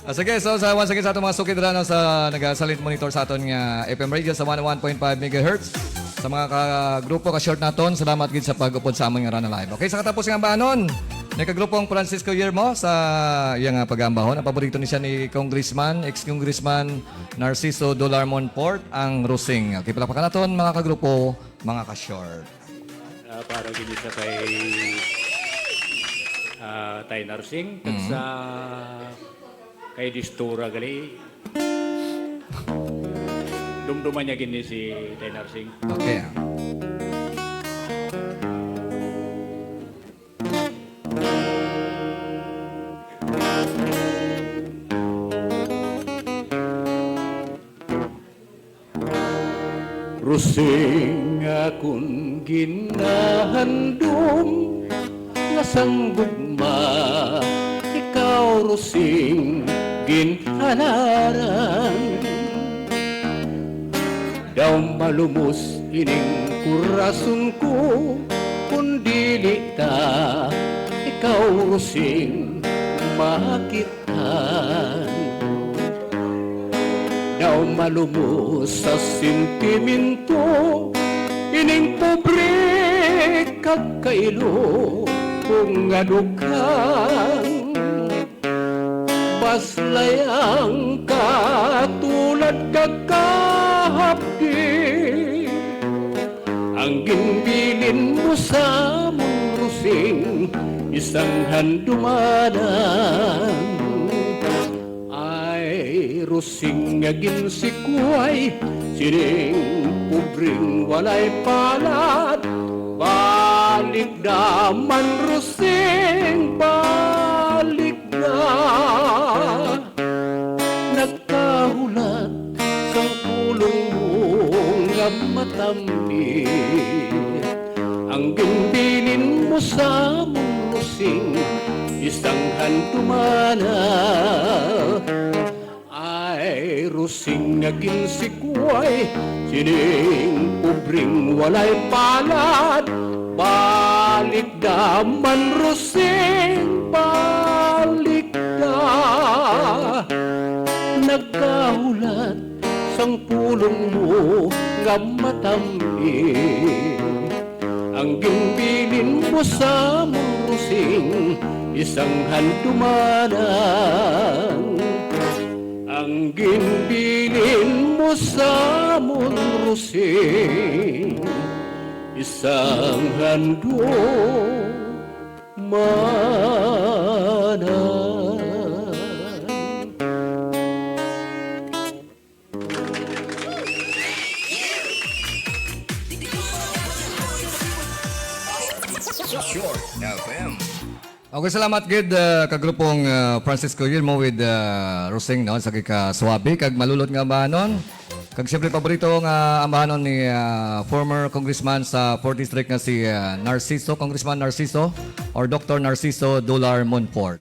Sige, so once again sa atong mga sukid na sa nagasalit monitor sa aton nga FM radio sa 101.5 MHz. Sa mga grupo ka-short naton, salamat gid sa pag-upod sa among nga Rana Live. Okay, sa katapos nga banon, ni kagrupong Francisco Yermo sa iyang pag-ambahon. Ang paborito ni siya ni Congressman, ex-Congressman Narciso Dolarmon Port, ang Rusing. Okay, palakpakan naton mga kagrupo, mga ka-short. Para gini sa tay Narsing at sa kay Distura gali dumduman niya gini si tay Narsing. Okay. Rusing akong ginahandom nga sanggugma, ikaw rusing ginhanaran. Daw malumos ining kurason ko, kundili ta, ikaw rusing makitan. Daw malumos sa sentiminto, ining pobre kagkailo kung adukang baslayang katulad kakahapdi. Ang ginbilin mo sa mong rusing, isang handumanan. Rusing nga ginsikway, sining pubring walay palad. Balik daman rusing, balik na. Nagkahulat sang pulong mo nga matambit. Ang ginbilin mo sa mong rusing, isang handumana. Rusing nga ginsikway, sining ubring walay palad. Balik daman rusing, balik na. Nagkahulat sang pulong mo nga matambit. Ang ginbilin mo sa mong rusing, isang handumanan. Ang ginbilin mo sa mong rusing, isang hando manan. Short FM. Okay, salamat gid kagrupong Francisco Yermo with Rusing no sa kasuwabe kag malulot nga bahanon. Kag siyempre paborito nga ambahanon ni former congressman sa 4th district nga si Narciso, Congressman Narciso or Dr. Narciso Dolar Monfort.